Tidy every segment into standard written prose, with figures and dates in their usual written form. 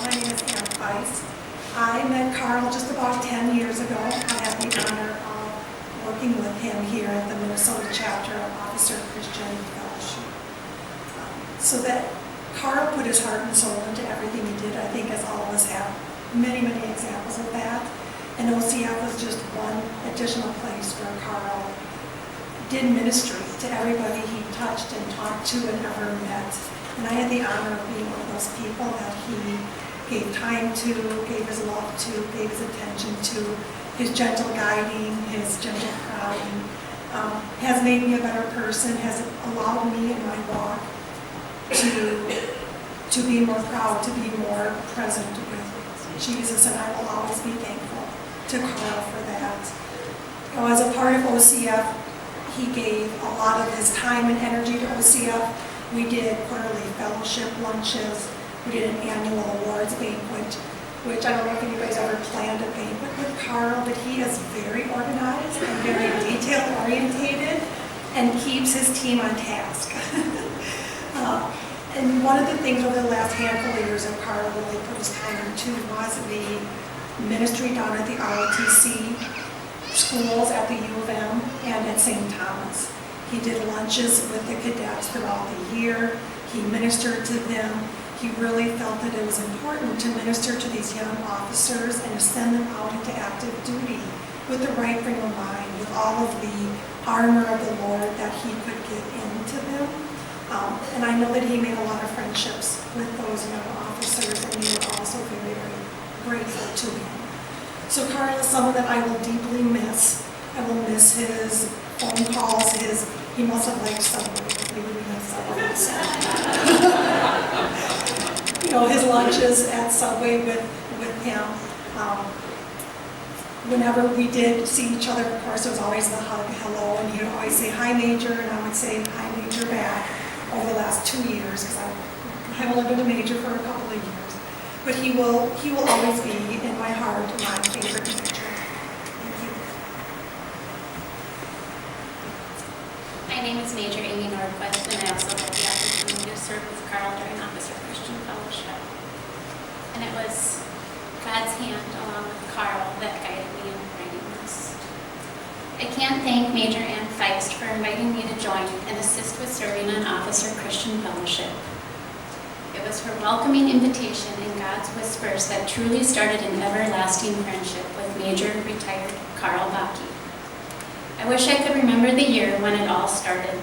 My name is Feist. I met Karl just about 10 years ago. I had the honor of working with him here at the Minnesota chapter of Officer Christian Fellowship. So that Karl put his heart and soul into everything he did, I think, as all of us have many, many examples of that. And OCF was just one additional place where Karl did ministry to everybody he touched and talked to and ever met. And I had the honor of being one of those people that he gave time to, gave his love to, gave his attention to, his gentle guiding, his gentle prodding, has made me a better person, has allowed me in my walk to be more proud, to be more present with Jesus, and I will always be thankful to Karl for that. You know, as a part of OCF, he gave a lot of his time and energy to OCF. We did quarterly fellowship lunches. We did an annual awards banquet, which I don't know if anybody's ever planned a banquet with Karl, but he is very organized and very detail-orientated and keeps his team on task. And one of the things over the last handful of years that Karl really put his time into was the ministry down at the ROTC schools at the U of M and at St. Thomas. He did lunches with the cadets throughout the year. He ministered to them. He really felt that it was important to minister to these young officers and to send them out into active duty with the right frame of mind, with all of the armor of the Lord that he could get into them. And I know that he made a lot of friendships with those young officers, and we were also very, very grateful to him. So Karl is someone that I will deeply miss. I will miss his phone calls, he must have liked Subway, because we didn't have Subway outside. You know, his lunches at Subway with him. Whenever we did see each other, of course, there was always the hug, hello, and he would always say, "Hi, Major," and I would say, "Hi, Major," back over the last 2 years, because I've only been a Major for a couple of years. But he will always be in my heart my favorite Major. Thank you. My name is Major Amy Nordquist, and I also had the opportunity to serve with Karl during Officer Christian Fellowship. And it was God's hand, along with Karl, that guided me in writing this. I can't thank Major Ann Feist for inviting me to join and assist with serving on Officer Christian Fellowship. It was her welcoming invitation and God's whispers that truly started an everlasting friendship with Major retired Karl Bakke. I wish I could remember the year when it all started,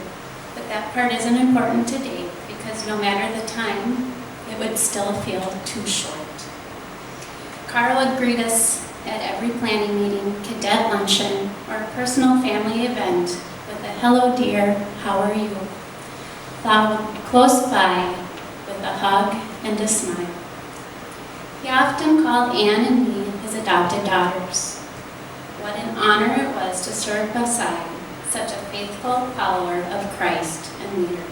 but that part isn't important today because no matter the time, it would still feel too short. Karl would greet us at every planning meeting, cadet luncheon, or a personal family event with a "Hello dear, how are you?" followed close by with a hug and a smile. He often called Anne and me his adopted daughters. What an honor it was to serve beside such a faithful follower of Christ and leader.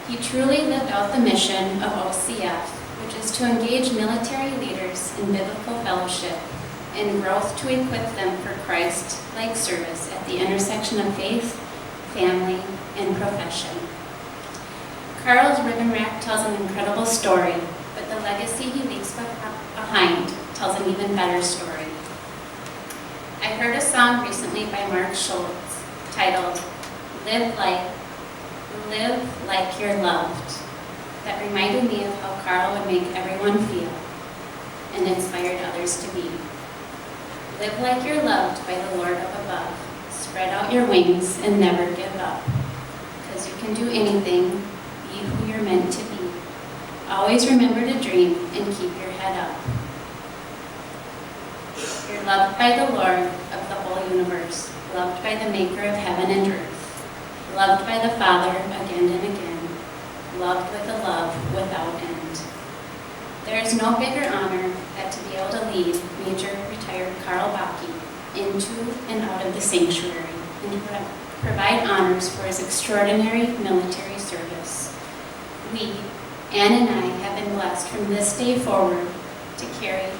He truly lived out the mission of OCF, which is to engage military leaders in biblical fellowship and growth to equip them for Christ-like service at the intersection of faith, family, and profession. Karl's ribbon rack tells an incredible story, but the legacy he leaves behind tells an even better story. I heard a song recently by Mark Schultz titled Live Like You're Loved, that reminded me of how Karl would make everyone feel and inspired others to be. Live like you're loved by the Lord up above. Spread out your wings and never give up, because you can do anything. Be who you're meant to be. Always remember to dream and keep your head up. You're loved by the Lord of the whole universe, loved by the maker of heaven and earth, loved by the Father again and again, loved with a love without end. There is no bigger honor than to be able to lead Major retired Karl Bakke into and out of the sanctuary and to provide honors for his extraordinary military service. We, Anne and I, have been blessed from this day forward to carry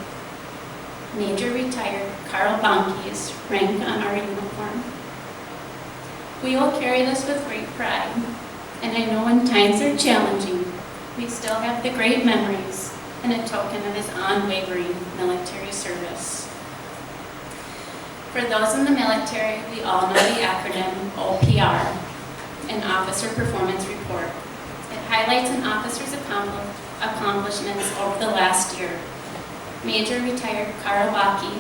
Major retired Karl Bakke's rank on our uniform. We will carry this with great pride, and I know when times are challenging, we still have the great memories and a token of his unwavering military service. For those in the military, we all know the acronym OPR, an Officer Performance Report. It highlights an officer's accomplishments over the last year. Major retired Karl Bakke,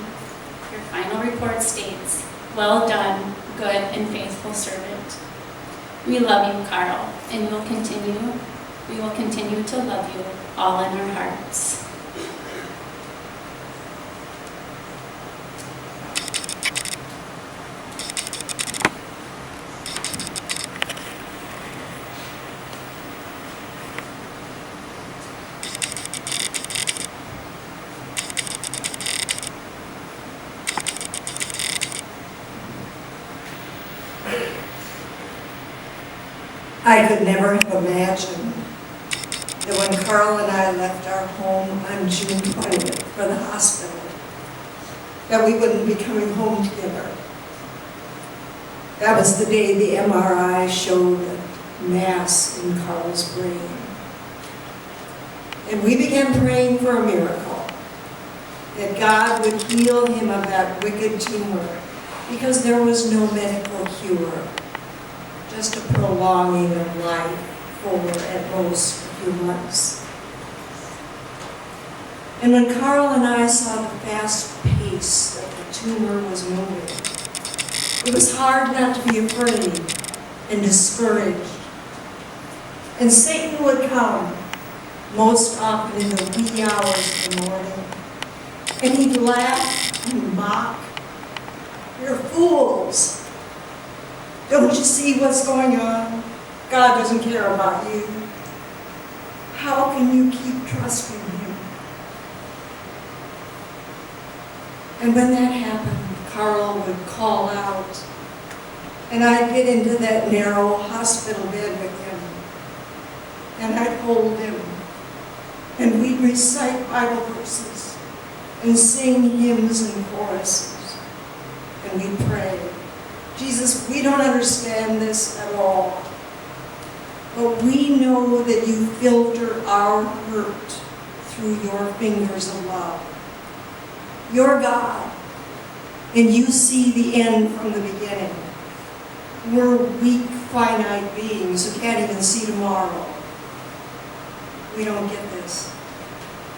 your final report states, "Well done, good and faithful servant." We love you, Karl, and we will continue to love you all in our hearts. I could never have imagined that when Karl and I left our home on June 20th for the hospital, that we wouldn't be coming home together. That was the day the MRI showed a mass in Karl's brain. And we began praying for a miracle, that God would heal him of that wicked tumor, because there was no medical cure. Just a prolonging of life for at most a few months. And when Karl and I saw the fast pace that the tumor was moving, it was hard not to be afraid and discouraged. And Satan would come, most often in the wee hours of the morning, and he'd laugh and mock. "You're fools. Don't you see what's going on? God doesn't care about you. How can you keep trusting him?" And when that happened, Karl would call out, and I'd get into that narrow hospital bed with him, and I'd hold him, and we'd recite Bible verses and sing hymns and choruses, and we'd pray. "Jesus, we don't understand this at all, but we know that you filter our hurt through your fingers of love. You're God, and you see the end from the beginning. We're weak, finite beings who can't even see tomorrow. We don't get this,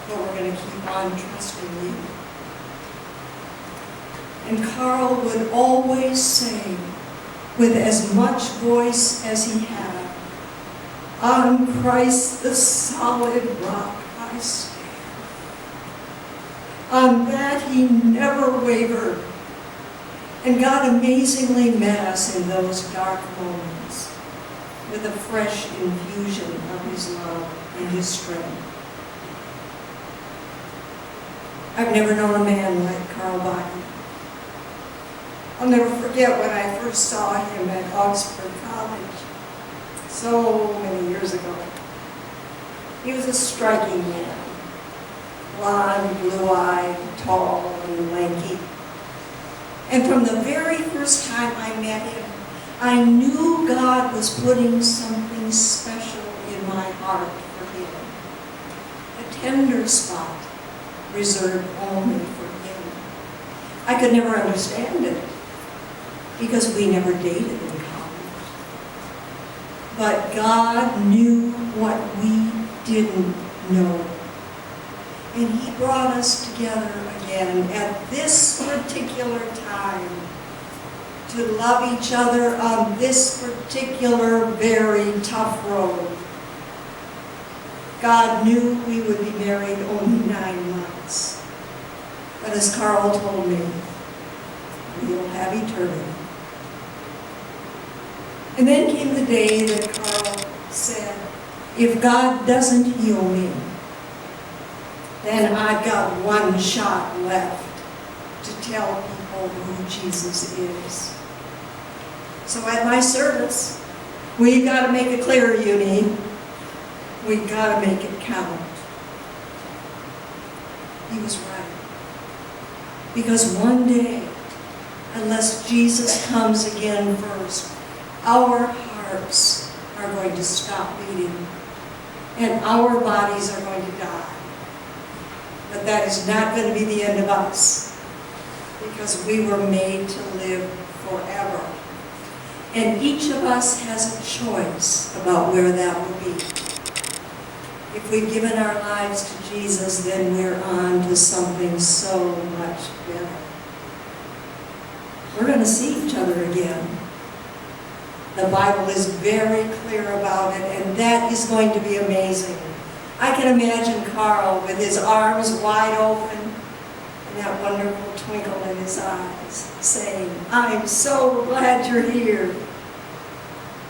but we're going to keep on trusting you." And Karl would always say, with as much voice as he had, "On Christ the solid rock I stand." On that he never wavered, and God amazingly met us in those dark moments with a fresh infusion of his love and his strength. I've never known a man like Karl Bakke. I'll never forget when I first saw him at Oxford College, so many years ago. He was a striking man, blonde, blue-eyed, tall, and lanky. And from the very first time I met him, I knew God was putting something special in my heart for him. A tender spot reserved only for him. I could never understand it, because we never dated in college. But God knew what we didn't know. And he brought us together again at this particular time to love each other on this particular very tough road. God knew we would be married only 9 months. But as Karl told me, we'll have eternity. And then came the day that Karl said, "If God doesn't heal me, then I've got one shot left to tell people who Jesus is." So at my service, we've got to make it clear, Eunice. We've got to make it count. He was right. Because one day, unless Jesus comes again first, our hearts are going to stop beating, and our bodies are going to die, But that is not going to be the end of us, because we were made to live forever. And each of us has a choice about where that will be. If we've given our lives to Jesus, then we're on to something so much better. We're going to see each other again. The Bible is very clear about it, and that is going to be amazing. I can imagine Karl with his arms wide open and that wonderful twinkle in his eyes, saying, "I'm so glad you're here.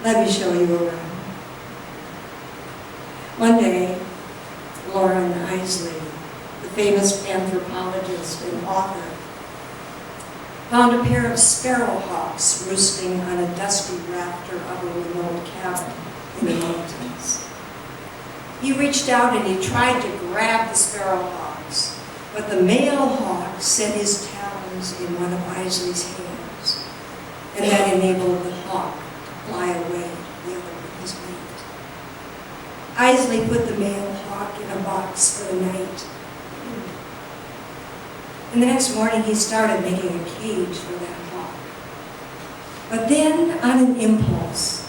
Let me show you around." One day, Lauren Isley, the famous anthropologist and author, found a pair of sparrowhawks roosting on a dusty rafter of a remote cabin in the mountains. He reached out and he tried to grab the sparrowhawks, but the male hawk set his talons in one of Isley's hands, and that enabled the hawk to fly away together with his mate. Isley put the male hawk in a box for the night. And the next morning he started making a cage for that hawk. But then, on an impulse,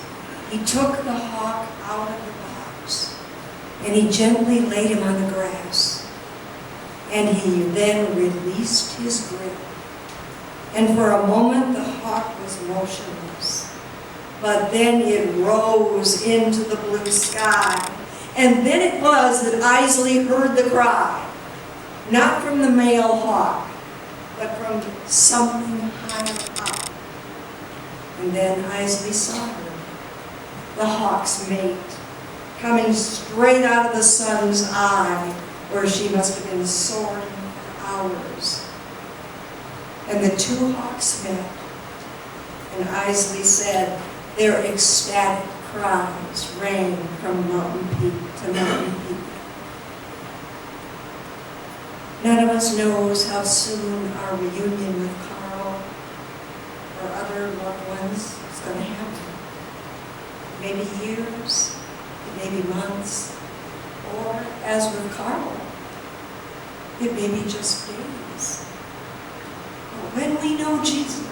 he took the hawk out of the box and he gently laid him on the grass. And he then released his grip. And for a moment the hawk was motionless. But then it rose into the blue sky. And then it was that Isley heard the cry. Not from the male hawk, but from something higher up. And then Isley saw her, the hawk's mate, coming straight out of the sun's eye, where she must have been soaring for hours. And the two hawks met, and Isley said their ecstatic cries rang from mountain peak to mountain peak. None of us knows how soon our reunion with Karl or other loved ones is going to happen. Maybe years, it may be months, or as with Karl, it may be just days. But when we know Jesus,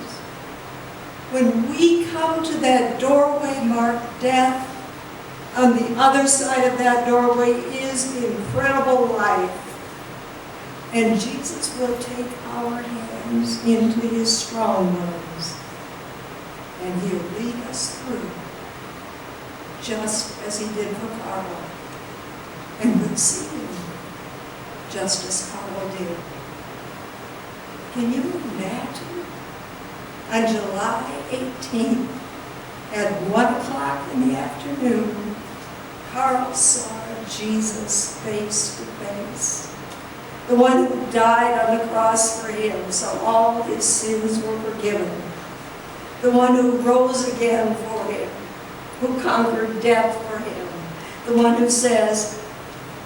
when we come to that doorway marked death, on the other side of that doorway is incredible life. And Jesus will take our hands into his strong ones, and he'll lead us through, just as he did for Karl, and we'll see him, just as Karl did. Can you imagine? On July 18th, at 1 o'clock in the afternoon, Karl saw Jesus face to face. The one who died on the cross for him, so all his sins were forgiven. The one who rose again for him, who conquered death for him. The one who says,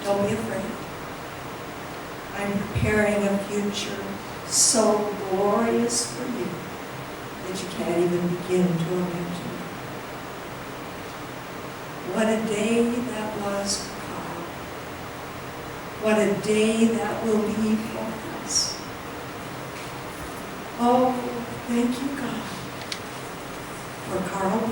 "Don't be afraid. I'm preparing a future so glorious for you that you can't even begin to imagine." What a day that was for Karl. What a day that will be for us. Oh, thank you, God, for Karl.